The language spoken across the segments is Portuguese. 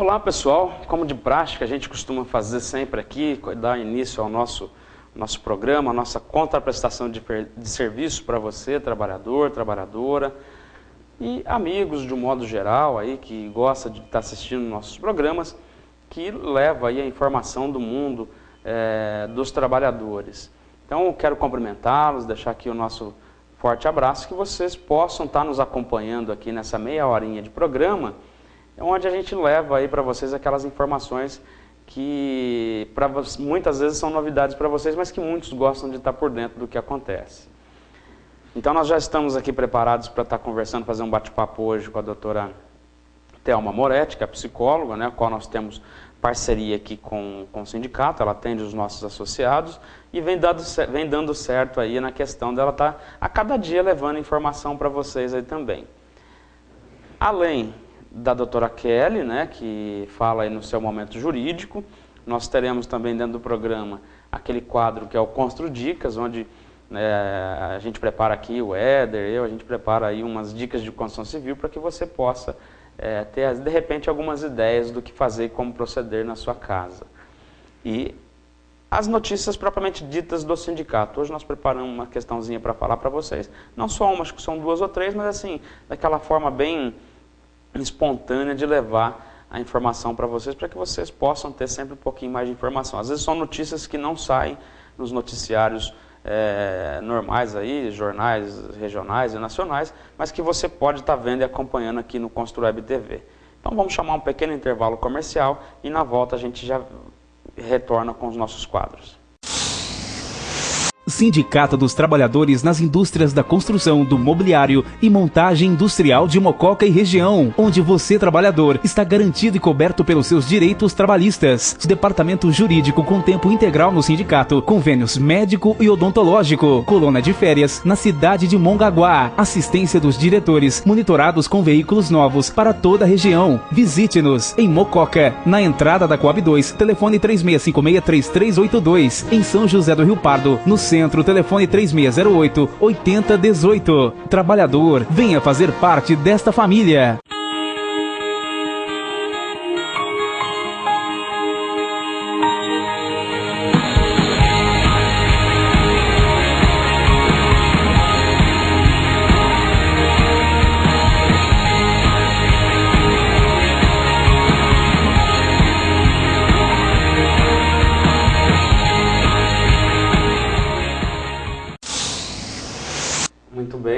Olá pessoal, como de prática a gente costuma fazer sempre aqui, dar início ao nosso programa, a nossa contraprestação de serviço para você, trabalhador, trabalhadora e amigos de um modo geral aí que gosta de estar assistindo nossos programas, que leva aí a informação do mundo dos trabalhadores. Então eu quero cumprimentá-los, deixar aqui o nosso forte abraço, que vocês possam estar nos acompanhando aqui nessa meia horinha de programa, onde a gente leva aí para vocês aquelas informações que muitas vezes são novidades para vocês, mas que muitos gostam de estar por dentro do que acontece. Então nós já estamos aqui preparados para estar conversando, fazer um bate-papo hoje com a doutora Thelma Moretti, que é psicóloga, né, a qual nós temos parceria aqui com o sindicato, ela atende os nossos associados e vem dando certo aí na questão dela estar a cada dia levando informação para vocês aí também. Além da doutora Kelly, né, que fala aí no seu momento jurídico, nós teremos também dentro do programa aquele quadro que é o Constru Dicas, onde a gente prepara aqui, o Éder, a gente prepara aí umas dicas de construção civil para que você possa ter, de repente, algumas ideias do que fazer e como proceder na sua casa. E as notícias propriamente ditas do sindicato. Hoje nós preparamos uma questãozinha para falar para vocês, não só uma, acho que são duas ou três, mas assim, daquela forma bem espontânea de levar a informação para vocês, para que vocês possam ter sempre um pouquinho mais de informação. Às vezes são notícias que não saem nos noticiários normais aí, jornais regionais e nacionais, mas que você pode estar vendo e acompanhando aqui no Construweb TV. Então vamos chamar um pequeno intervalo comercial e na volta a gente já retorna com os nossos quadros. Sindicato dos Trabalhadores nas Indústrias da Construção, do Mobiliário e Montagem Industrial de Mococa e região, onde você, trabalhador, está garantido e coberto pelos seus direitos trabalhistas. Departamento Jurídico com tempo integral no sindicato, convênios médico e odontológico, colônia de férias na cidade de Mongaguá, assistência dos diretores, monitorados com veículos novos para toda a região. Visite-nos em Mococa, na entrada da Coab 2, telefone 3656-3382, em São José do Rio Pardo, no centro, telefone 3608-8018. Trabalhador, venha fazer parte desta família.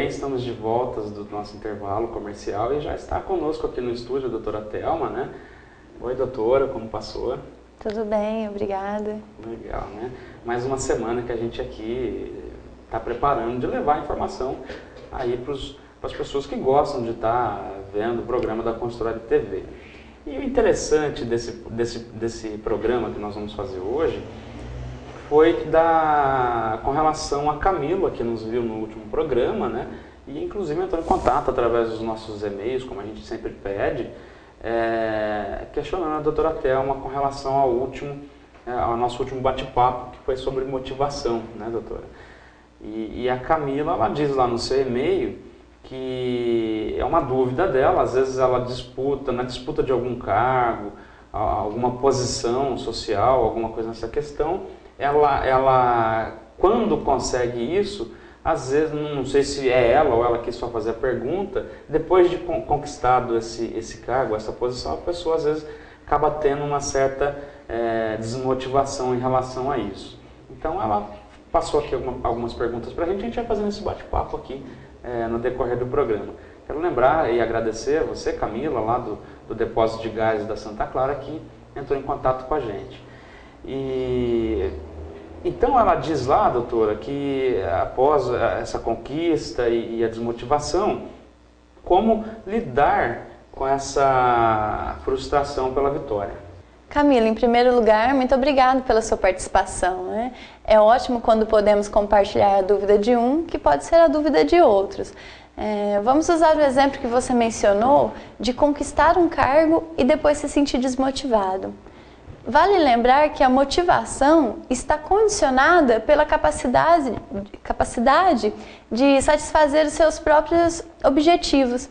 Estamos de volta do nosso intervalo comercial e já está conosco aqui no estúdio a doutora Thelma, né? Oi, doutora, como passou? Tudo bem, obrigada. Legal, né? Mais uma semana que a gente aqui está preparando de levar a informação aí para as pessoas que gostam de estar vendo o programa da Construweb TV. E o interessante desse programa que nós vamos fazer hoje foi com relação a Camila, que nos viu no último programa, né? E inclusive entrou em contato através dos nossos e-mails, como a gente sempre pede, questionando a doutora Thelma com relação ao nosso último bate-papo, que foi sobre motivação, né, doutora? E a Camila, ela diz lá no seu e-mail que é uma dúvida dela, às vezes ela na disputa de algum cargo, alguma posição social, alguma coisa nessa questão, ela quando consegue isso, às vezes, não sei se é ela ou ela quis só fazer a pergunta, depois de conquistado esse cargo, essa posição, a pessoa às vezes acaba tendo uma certa desmotivação em relação a isso. Então ela passou aqui algumas perguntas para a gente vai fazendo esse bate-papo aqui no decorrer do programa. Quero lembrar e agradecer a você, Camila, lá do Depósito de Gás da Santa Clara, que entrou em contato com a gente. Então ela diz lá, doutora, que após essa conquista e a desmotivação, como lidar com essa frustração pela vitória? Camila, em primeiro lugar, muito obrigada pela sua participação, né? É ótimo quando podemos compartilhar a dúvida de um, que pode ser a dúvida de outros. Vamos usar o exemplo que você mencionou de conquistar um cargo e depois se sentir desmotivado. Vale lembrar que a motivação está condicionada pela capacidade de satisfazer os seus próprios objetivos.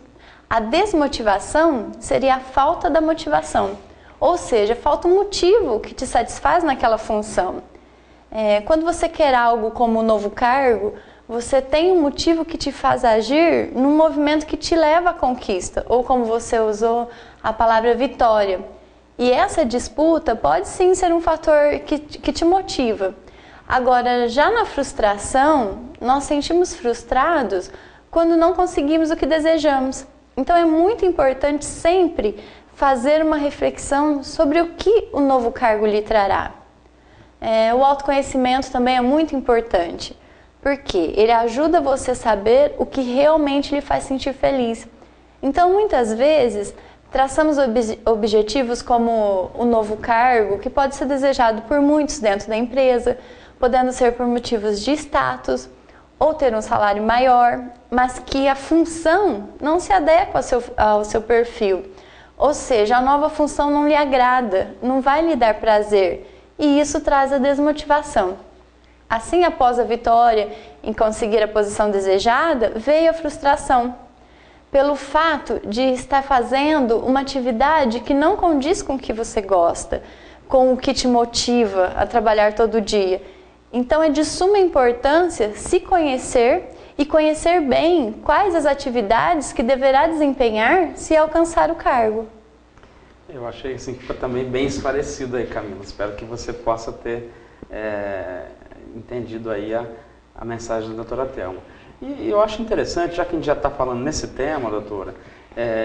A desmotivação seria a falta da motivação. Ou seja, falta um motivo que te satisfaz naquela função. Quando você quer algo como um novo cargo, você tem um motivo que te faz agir num movimento que te leva à conquista, ou como você usou a palavra vitória. E essa disputa pode sim ser um fator que te motiva. Agora, já na frustração, nós sentimos frustrados quando não conseguimos o que desejamos. Então é muito importante sempre fazer uma reflexão sobre o que o novo cargo lhe trará. O autoconhecimento também é muito importante, porque ele ajuda você a saber o que realmente lhe faz sentir feliz. Então, muitas vezes, traçamos objetivos como o novo cargo, que pode ser desejado por muitos dentro da empresa, podendo ser por motivos de status, ou ter um salário maior, mas que a função não se adequa ao seu perfil. Ou seja, a nova função não lhe agrada, não vai lhe dar prazer, e isso traz a desmotivação. Assim, após a vitória em conseguir a posição desejada, veio a frustração, pelo fato de estar fazendo uma atividade que não condiz com o que você gosta, com o que te motiva a trabalhar todo dia. Então é de suma importância se conhecer e conhecer bem quais as atividades que deverá desempenhar se alcançar o cargo. Eu achei assim, que foi também bem esclarecido aí, Camila. Espero que você possa ter entendido aí a mensagem da doutora Thelma. E eu acho interessante, já que a gente já está falando nesse tema, doutora,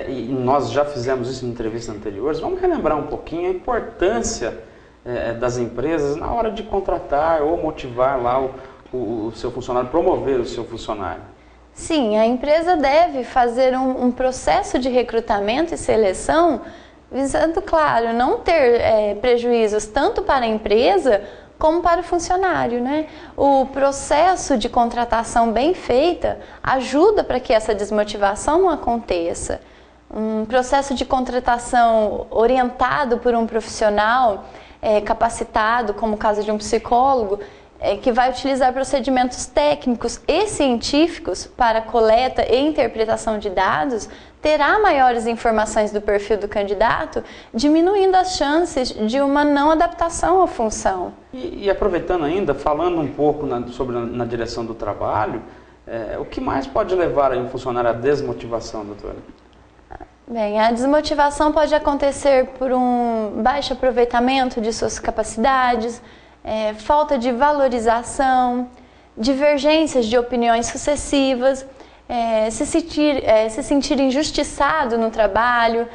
e nós já fizemos isso em entrevistas anteriores, vamos relembrar um pouquinho a importância das empresas na hora de contratar ou motivar lá o seu funcionário, promover o seu funcionário. Sim, a empresa deve fazer um processo de recrutamento e seleção visando, claro, não ter prejuízos tanto para a empresa como para o funcionário, né? O processo de contratação bem feita ajuda para que essa desmotivação não aconteça. Um processo de contratação orientado por um profissional capacitado, como o caso de um psicólogo, que vai utilizar procedimentos técnicos e científicos para coleta e interpretação de dados, terá maiores informações do perfil do candidato, diminuindo as chances de uma não adaptação à função. E aproveitando ainda, falando um pouco sobre na direção do trabalho, o que mais pode levar um funcionário à desmotivação, doutora? Bem, a desmotivação pode acontecer por um baixo aproveitamento de suas capacidades, falta de valorização, divergências de opiniões sucessivas, se sentir injustiçado no trabalho,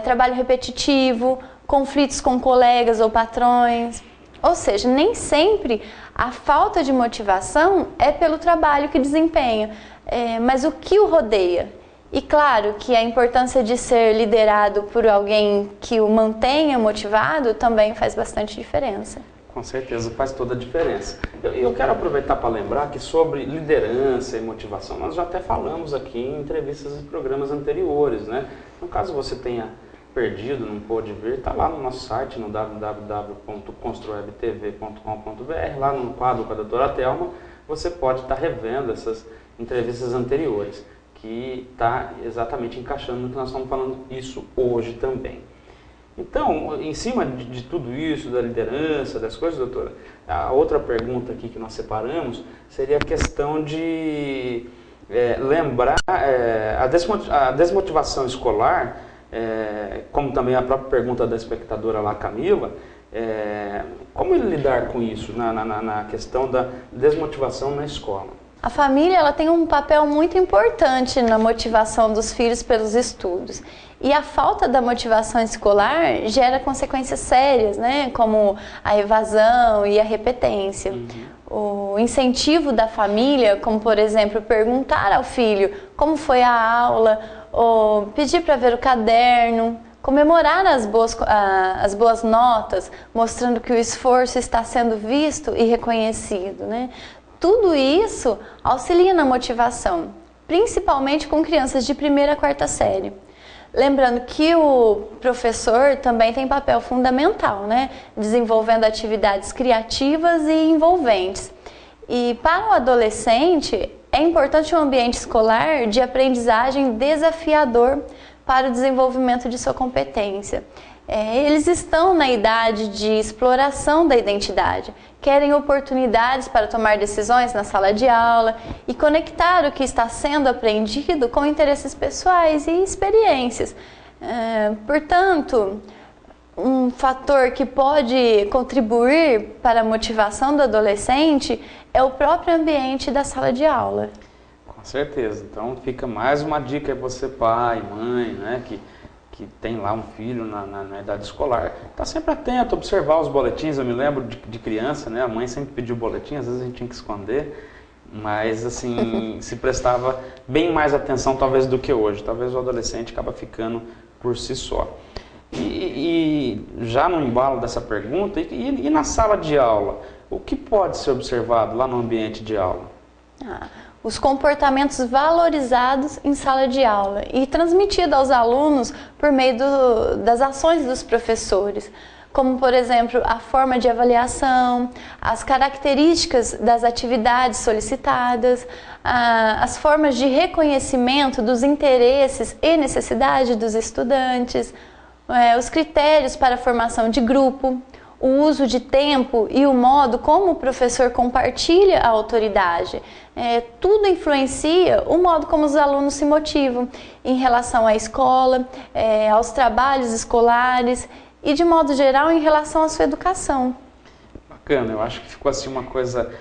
trabalho repetitivo, conflitos com colegas ou patrões. Ou seja, nem sempre a falta de motivação é pelo trabalho que desempenha, mas o que o rodeia. E claro que a importância de ser liderado por alguém que o mantenha motivado também faz bastante diferença. Com certeza, faz toda a diferença. Eu quero aproveitar para lembrar que sobre liderança e motivação nós já até falamos aqui em entrevistas e programas anteriores, né? No caso você tenha perdido, não pôde ver, está lá no nosso site, no www.construwebtv.com.br, lá no quadro com a doutora Thelma, você pode estar revendo essas entrevistas anteriores, que está exatamente encaixando no que nós estamos falando isso hoje também. Então, em cima de tudo isso, da liderança, das coisas, doutora, a outra pergunta aqui que nós separamos seria a questão de lembrar a desmotivação escolar, como também a própria pergunta da espectadora lá, Camila, como ele lidar com isso na questão da desmotivação na escola? A família ela tem um papel muito importante na motivação dos filhos pelos estudos. E a falta da motivação escolar gera consequências sérias, né? Como a evasão e a repetência. O incentivo da família, como por exemplo, perguntar ao filho como foi a aula, ou pedir para ver o caderno, comemorar as boas notas, mostrando que o esforço está sendo visto e reconhecido, né? Tudo isso auxilia na motivação, principalmente com crianças de 1ª a 4ª série. Lembrando que o professor também tem papel fundamental, né? Desenvolvendo atividades criativas e envolventes. E para o adolescente, é importante um ambiente escolar de aprendizagem desafiador para o desenvolvimento de sua competência. Eles estão na idade de exploração da identidade, querem oportunidades para tomar decisões na sala de aula e conectar o que está sendo aprendido com interesses pessoais e experiências. Portanto, um fator que pode contribuir para a motivação do adolescente é o próprio ambiente da sala de aula. Com certeza. Então fica mais uma dica aí você, pai, mãe, né, que tem lá um filho na idade escolar, está sempre atento, observar os boletins. Eu me lembro de criança, né, a mãe sempre pediu boletim, às vezes a gente tinha que esconder, mas assim, se prestava bem mais atenção talvez do que hoje. Talvez o adolescente acaba ficando por si só. E já no embalo dessa pergunta, e na sala de aula, o que pode ser observado lá no ambiente de aula? Os comportamentos valorizados em sala de aula e transmitidos aos alunos por meio das ações dos professores, como, por exemplo, a forma de avaliação, as características das atividades solicitadas, as formas de reconhecimento dos interesses e necessidades dos estudantes, os critérios para a formação de grupo, o uso de tempo e o modo como o professor compartilha a autoridade. Tudo influencia o modo como os alunos se motivam em relação à escola, aos trabalhos escolares e, de modo geral, em relação à sua educação. Bacana, eu acho que ficou assim uma coisa,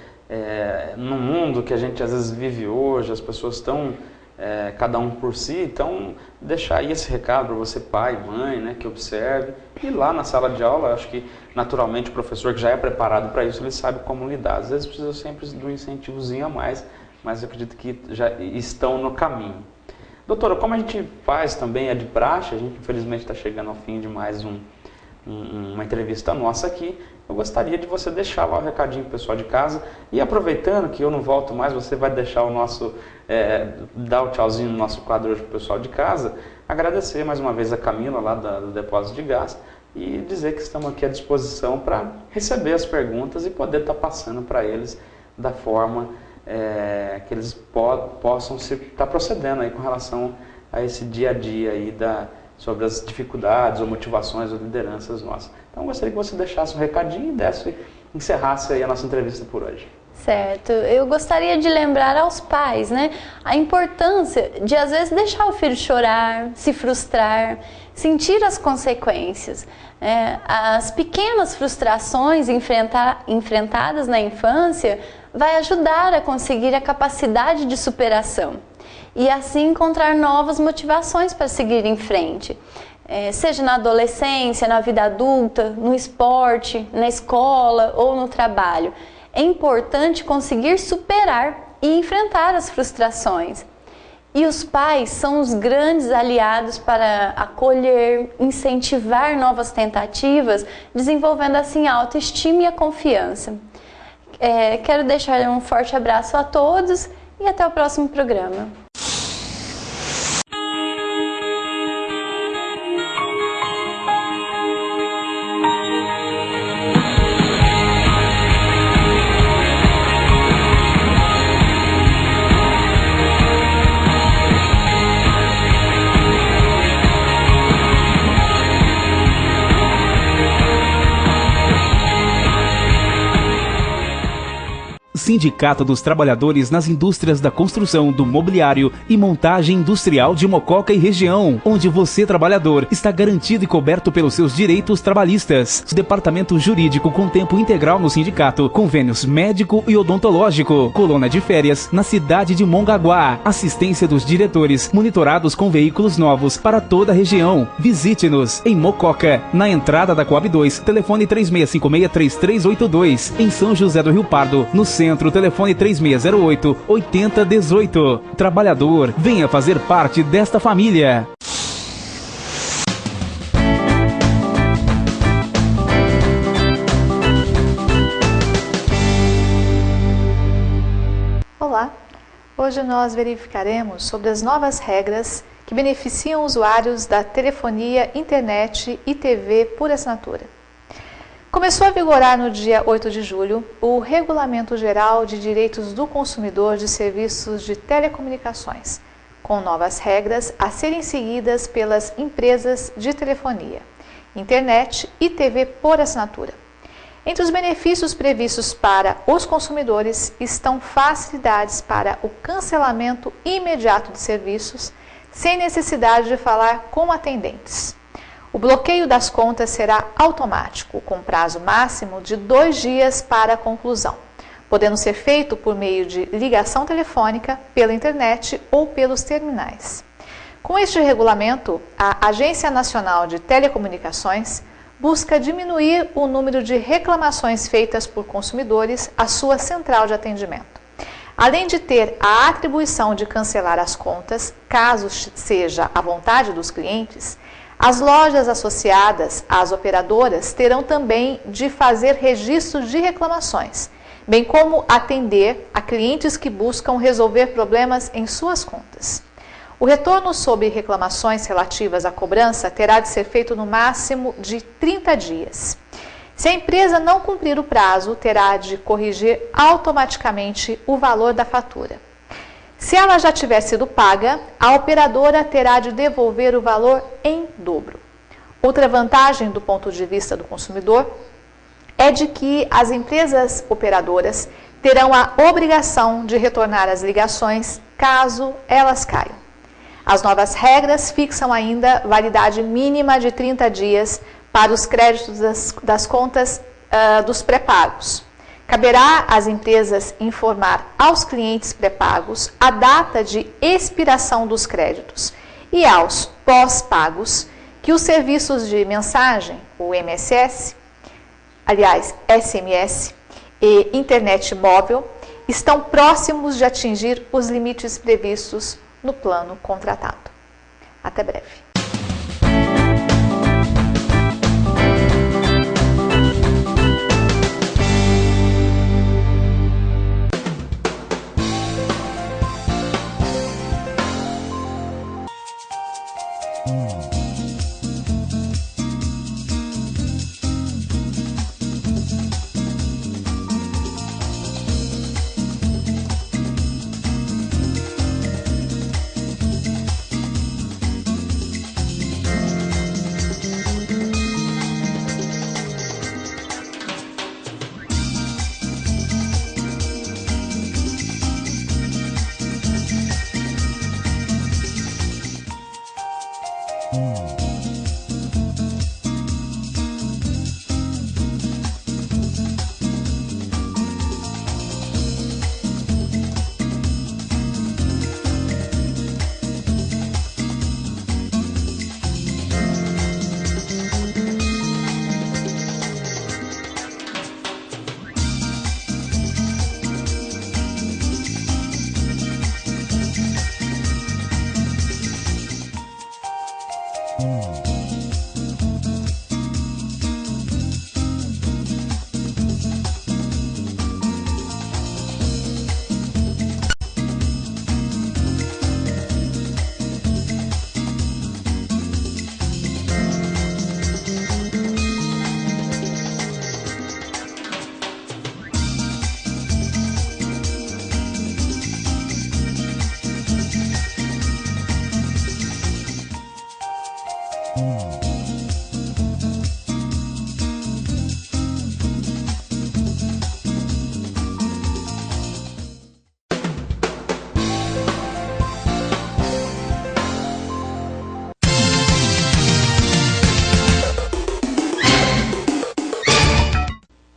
no mundo que a gente às vezes vive hoje, as pessoas estão cada um por si, então deixar aí esse recado para você, pai, mãe, né, que observe. E lá na sala de aula, acho que naturalmente o professor que já é preparado para isso, ele sabe como lidar. Às vezes precisa sempre de um incentivozinho a mais, mas eu acredito que já estão no caminho. Doutora, como a gente faz também, é de praxe, a gente infelizmente está chegando ao fim de mais uma entrevista nossa aqui, eu gostaria de você deixar lá o recadinho pro pessoal de casa. E aproveitando que eu não volto mais, você vai deixar o nosso, dar o tchauzinho no nosso quadro hoje pro pessoal de casa, agradecer mais uma vez a Camila lá do Depósito de Gás e dizer que estamos aqui à disposição para receber as perguntas e poder estar passando para eles da forma que eles possam estar procedendo aí com relação a esse dia a dia aí sobre as dificuldades ou motivações ou lideranças nossas. Então eu gostaria que você deixasse um recadinho e encerrasse aí a nossa entrevista por hoje. Certo. Eu gostaria de lembrar aos pais, né, a importância de às vezes deixar o filho chorar, se frustrar, sentir as consequências. As pequenas frustrações enfrentadas na infância vai ajudar a conseguir a capacidade de superação e assim encontrar novas motivações para seguir em frente. Seja na adolescência, na vida adulta, no esporte, na escola ou no trabalho. É importante conseguir superar e enfrentar as frustrações. E os pais são os grandes aliados para acolher, incentivar novas tentativas, desenvolvendo assim a autoestima e a confiança. Quero deixar um forte abraço a todos e até o próximo programa. Sindicato dos Trabalhadores nas Indústrias da Construção, do Mobiliário e Montagem Industrial de Mococa e Região, onde você, trabalhador, está garantido e coberto pelos seus direitos trabalhistas. Departamento Jurídico com tempo integral no sindicato, convênios médico e odontológico, colônia de férias na cidade de Mongaguá, assistência dos diretores, monitorados com veículos novos para toda a região. Visite-nos em Mococa, na entrada da Coab 2, telefone 3656-3382, em São José do Rio Pardo, no centro, telefone 3608-8018. Trabalhador, venha fazer parte desta família. Olá, hoje nós verificaremos sobre as novas regras que beneficiam usuários da telefonia, internet e TV por assinatura. Começou a vigorar no dia 8 de julho o Regulamento Geral de Direitos do Consumidor de Serviços de Telecomunicações, com novas regras a serem seguidas pelas empresas de telefonia. internet e TV por assinatura. Entre os benefícios previstos para os consumidores estão facilidades para o cancelamento imediato de serviços, sem necessidade de falar com atendentes. O bloqueio das contas será automático, com prazo máximo de 2 dias para a conclusão, podendo ser feito por meio de ligação telefônica, pela internet ou pelos terminais. Com este regulamento, a Agência Nacional de Telecomunicações busca diminuir o número de reclamações feitas por consumidores à sua central de atendimento. Além de ter a atribuição de cancelar as contas, caso seja a vontade dos clientes, as lojas associadas às operadoras terão também de fazer registros de reclamações, bem como atender a clientes que buscam resolver problemas em suas contas. O retorno sobre reclamações relativas à cobrança terá de ser feito no máximo de 30 dias. Se a empresa não cumprir o prazo, terá de corrigir automaticamente o valor da fatura. Se ela já tiver sido paga, a operadora terá de devolver o valor em dobro. Outra vantagem do ponto de vista do consumidor é de que as empresas operadoras terão a obrigação de retornar as ligações caso elas caiam. As novas regras fixam ainda validade mínima de 30 dias para os créditos das contas dos pré-pagos. Caberá às empresas informar aos clientes pré-pagos a data de expiração dos créditos e aos pós-pagos que os serviços de mensagem, o SMS e internet móvel, estão próximos de atingir os limites previstos no plano contratado. Até breve.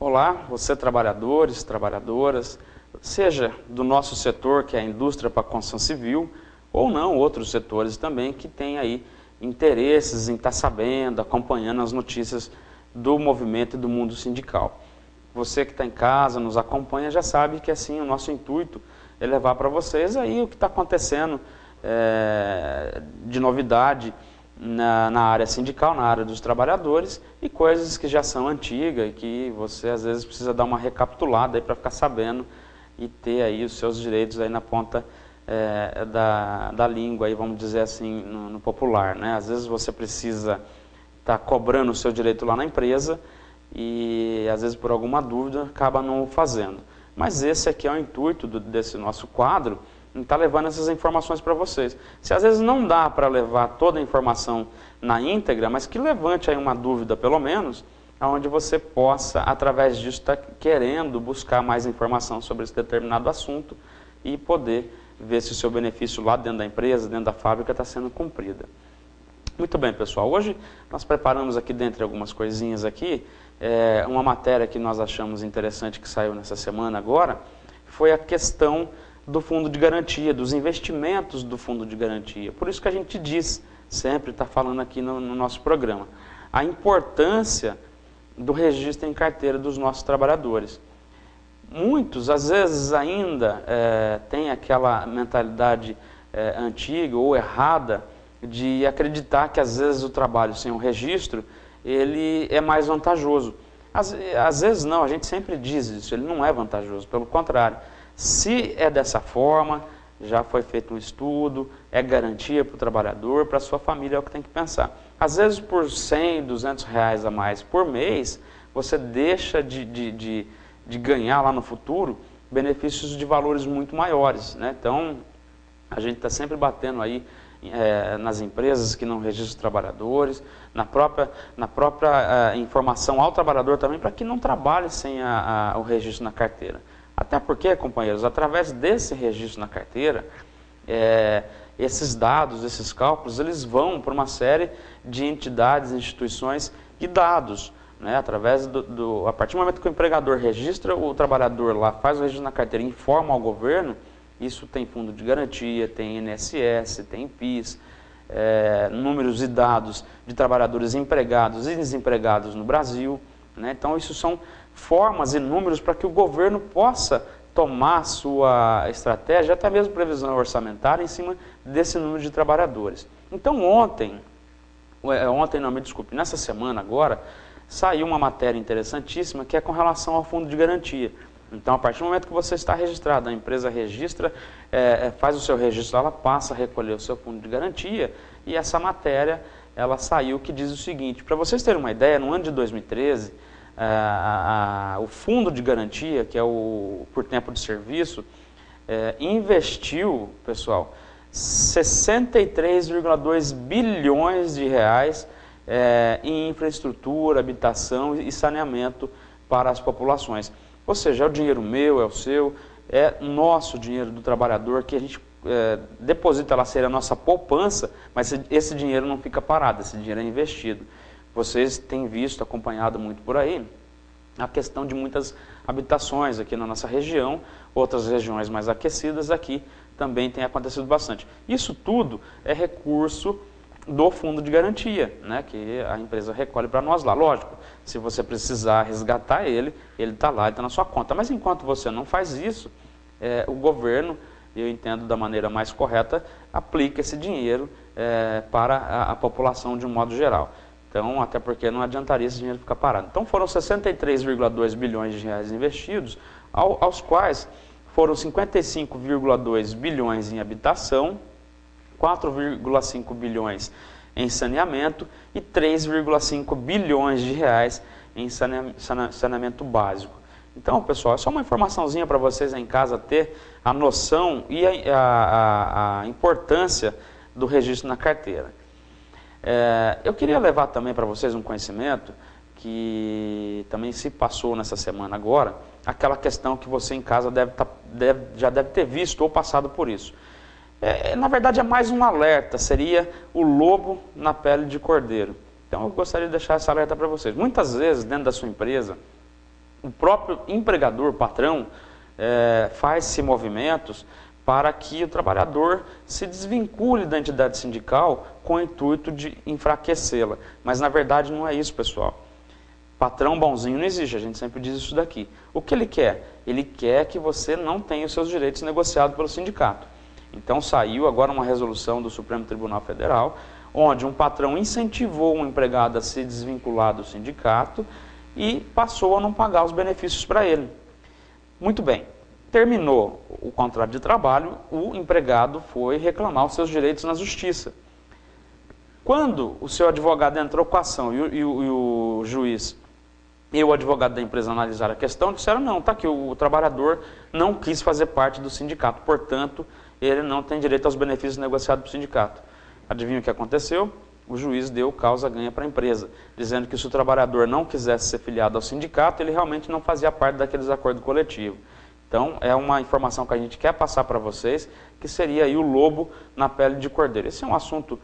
Olá, você trabalhadores, trabalhadoras, seja do nosso setor, que é a indústria para a construção civil, ou não, outros setores também que têm aí interesses em estar sabendo, acompanhando as notícias do movimento e do mundo sindical. Você que está em casa, nos acompanha, já sabe que assim o nosso intuito é levar para vocês aí o que está acontecendo de novidade na área sindical, na área dos trabalhadores, e coisas que já são antigas e que você às vezes precisa dar uma recapitulada aí para ficar sabendo e ter aí os seus direitos aí na ponta da língua, aí, vamos dizer assim, no popular, né? Às vezes você precisa estar cobrando o seu direito lá na empresa e às vezes por alguma dúvida acaba não fazendo. Mas esse aqui é o intuito desse nosso quadro, em estar levando essas informações para vocês. Se às vezes não dá para levar toda a informação na íntegra, mas que levante aí uma dúvida pelo menos, onde você possa, através disso, estar querendo buscar mais informação sobre esse determinado assunto e poder ver se o seu benefício lá dentro da empresa, dentro da fábrica, está sendo cumprido. Muito bem, pessoal. Hoje nós preparamos aqui, dentre algumas coisinhas aqui, uma matéria que nós achamos interessante que saiu nessa semana agora, foi a questão do fundo de garantia, dos investimentos do fundo de garantia. Por isso que a gente diz, sempre está falando aqui no nosso programa, a importância do registro em carteira dos nossos trabalhadores. Muitos, às vezes, ainda têm aquela mentalidade antiga ou errada de acreditar que, às vezes, o trabalho sem um registro, ele é mais vantajoso. Às vezes não, a gente sempre diz isso, ele não é vantajoso, pelo contrário. Se é dessa forma, já foi feito um estudo, é garantia para o trabalhador, para a sua família, é o que tem que pensar. Às vezes, por 100, 200 reais a mais por mês, você deixa de ganhar lá no futuro benefícios de valores muito maiores, né? Então, a gente está sempre batendo aí nas empresas que não registram os trabalhadores, na própria informação ao trabalhador também, para que não trabalhe sem o registro na carteira. Até porque, companheiros, através desse registro na carteira, esses dados, esses cálculos, eles vão para uma série de entidades, instituições e dados, né? A partir do momento que o empregador registra o trabalhador lá, faz o registro na carteira e informa ao governo, isso tem fundo de garantia, tem INSS, tem PIS, números e dados de trabalhadores empregados e desempregados no Brasil, né? Então, isso são formas e números para que o governo possa tomar sua estratégia, até mesmo previsão orçamentária, em cima desse número de trabalhadores. Então, nessa semana agora, saiu uma matéria interessantíssima que é com relação ao fundo de garantia. Então, a partir do momento que você está registrado, a empresa registra, faz o seu registro, ela passa a recolher o seu fundo de garantia, e essa matéria, ela saiu que diz o seguinte, para vocês terem uma ideia, no ano de 2013, o fundo de garantia, que é o por tempo de serviço, investiu, pessoal, 63,2 bilhões de reais em infraestrutura, habitação e saneamento para as populações. Ou seja, é o dinheiro meu, é o seu, é nosso dinheiro do trabalhador, que a gente deposita lá, seria a nossa poupança, mas esse dinheiro não fica parado, esse dinheiro é investido. Vocês têm visto, acompanhado muito por aí, a questão de muitas habitações aqui na nossa região, outras regiões mais aquecidas aqui também tem acontecido bastante. Isso tudo é recurso do fundo de garantia, né, que a empresa recolhe para nós lá. Lógico, se você precisar resgatar ele está lá, ele está na sua conta. Mas enquanto você não faz isso, o governo, eu entendo da maneira mais correta, aplica esse dinheiro para a população de um modo geral. Então, até porque não adiantaria esse dinheiro ficar parado. Então, foram 63,2 bilhões de reais investidos, aos quais foram 55,2 bilhões em habitação, 4,5 bilhões em saneamento e 3,5 bilhões de reais em saneamento básico. Então, pessoal, é só uma informaçãozinha para vocês em casa ter a noção e a importância do registro na carteira. Eu queria levar também para vocês um conhecimento que também se passou nessa semana agora, aquela questão que você em casa já deve ter visto ou passado por isso. Na verdade, é mais um alerta, seria o lobo na pele de cordeiro. Então, eu gostaria de deixar esse alerta para vocês. Muitas vezes, dentro da sua empresa, o próprio empregador, patrão, faz-se movimentos para que o trabalhador se desvincule da entidade sindical com o intuito de enfraquecê-la. Mas, na verdade, não é isso, pessoal. Patrão bonzinho não existe, a gente sempre diz isso daqui. O que ele quer? Ele quer que você não tenha os seus direitos negociados pelo sindicato. Então, saiu agora uma resolução do Supremo Tribunal Federal, onde um patrão incentivou um empregado a se desvincular do sindicato e passou a não pagar os benefícios para ele. Muito bem. Terminou o contrato de trabalho, o empregado foi reclamar os seus direitos na justiça. Quando o seu advogado entrou com a ação e o juiz e o advogado da empresa analisaram a questão, disseram, não, está aqui, o trabalhador não quis fazer parte do sindicato, portanto, ele não tem direito aos benefícios negociados pelo sindicato. Adivinha o que aconteceu? O juiz deu causa-ganha para a empresa, dizendo que se o trabalhador não quisesse ser filiado ao sindicato, ele realmente não fazia parte daqueles acordos coletivos. Então, é uma informação que a gente quer passar para vocês, que seria aí o lobo na pele de cordeiro. Esse é um assunto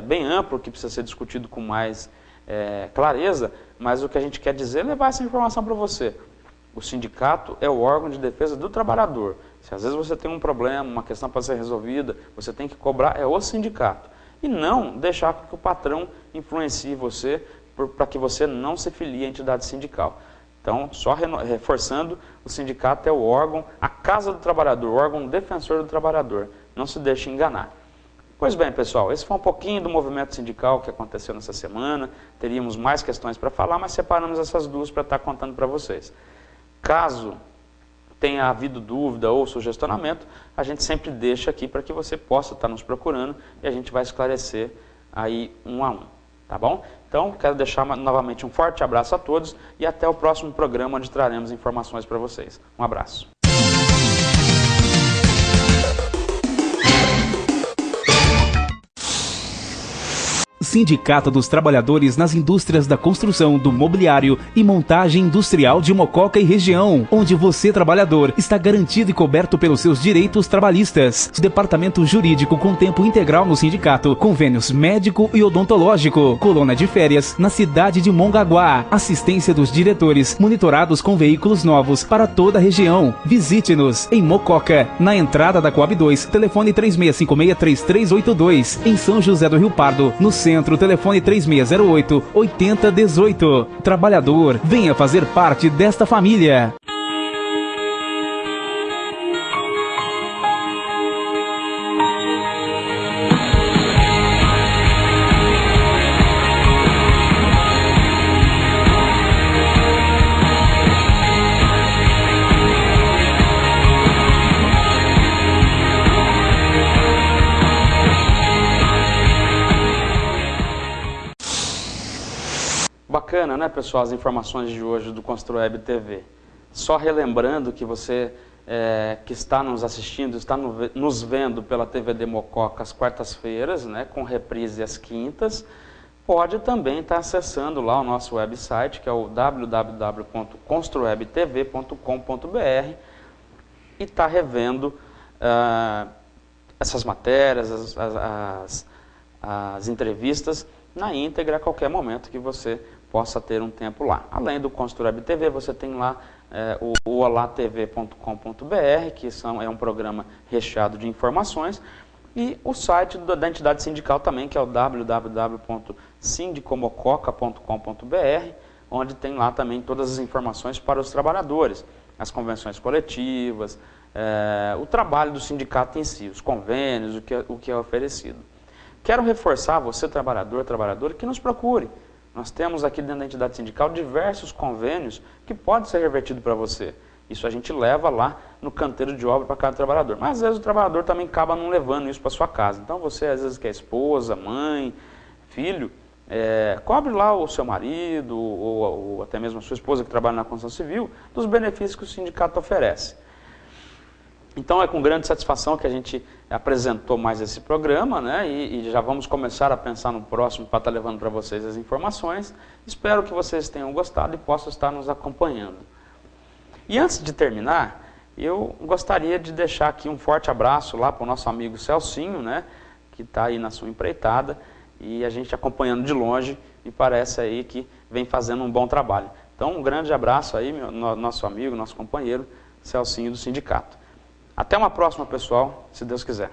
bem amplo, que precisa ser discutido com mais clareza, mas o que a gente quer dizer é levar essa informação para você. O sindicato é o órgão de defesa do trabalhador. Se às vezes você tem um problema, uma questão para ser resolvida, você tem que cobrar o sindicato. E não deixar que o patrão influencie você para que você não se filie à entidade sindical. Então, só reforçando, o sindicato é o órgão, a casa do trabalhador, o órgão defensor do trabalhador. Não se deixe enganar. Pois bem, pessoal, esse foi um pouquinho do movimento sindical que aconteceu nessa semana. Teríamos mais questões para falar, mas separamos essas duas para estar contando para vocês. Caso tenha havido dúvida ou sugestionamento, a gente sempre deixa aqui para que você possa estar nos procurando e a gente vai esclarecer aí um a um, tá bom? Então, quero deixar novamente um forte abraço a todos e até o próximo programa, onde traremos informações para vocês. Um abraço. Sindicato dos Trabalhadores nas Indústrias da Construção, do Mobiliário e Montagem Industrial de Mococa e região, onde você, trabalhador, está garantido e coberto pelos seus direitos trabalhistas. Departamento Jurídico com tempo integral no sindicato, convênios médico e odontológico, colônia de férias na cidade de Mongaguá, assistência dos diretores, monitorados com veículos novos para toda a região. Visite-nos em Mococa, na entrada da Coab 2, telefone 3656-3382, em São José do Rio Pardo, no centro, telefone 3608-8018. Trabalhador, venha fazer parte desta família. Bacana, né, pessoal, as informações de hoje do Construweb TV. Só relembrando que você que está nos assistindo, está nos vendo pela TVD Mococa às quartas-feiras, né, com reprise às quintas, pode também estar acessando lá o nosso website, que é o www.construwebtv.com.br, e está revendo essas matérias, as entrevistas na íntegra a qualquer momento que você possa ter um tempo lá. Além do Construweb TV, você tem lá o olatv.com.br, que é um programa recheado de informações, e o site da entidade sindical também, que é o www.sindicomococa.com.br, onde tem lá também todas as informações para os trabalhadores, as convenções coletivas, o trabalho do sindicato em si, os convênios, o que é oferecido. Quero reforçar você, trabalhador, trabalhadora, que nos procure. Nós temos aqui dentro da entidade sindical diversos convênios que podem ser revertidos para você. Isso a gente leva lá no canteiro de obra para cada trabalhador. Mas às vezes o trabalhador também acaba não levando isso para sua casa. Então você, às vezes, que é esposa, mãe, filho, cobre lá o seu marido ou até mesmo a sua esposa que trabalha na construção civil dos benefícios que o sindicato oferece. Então é com grande satisfação que a gente apresentou mais esse programa, né? E já vamos começar a pensar no próximo para estar levando para vocês as informações. Espero que vocês tenham gostado e possam estar nos acompanhando. E antes de terminar, eu gostaria de deixar aqui um forte abraço lá para o nosso amigo Celcinho, né? Que está aí na sua empreitada e a gente acompanhando de longe e parece aí que vem fazendo um bom trabalho. Então um grande abraço aí, nosso amigo, nosso companheiro Celcinho do sindicato. Até uma próxima, pessoal, se Deus quiser.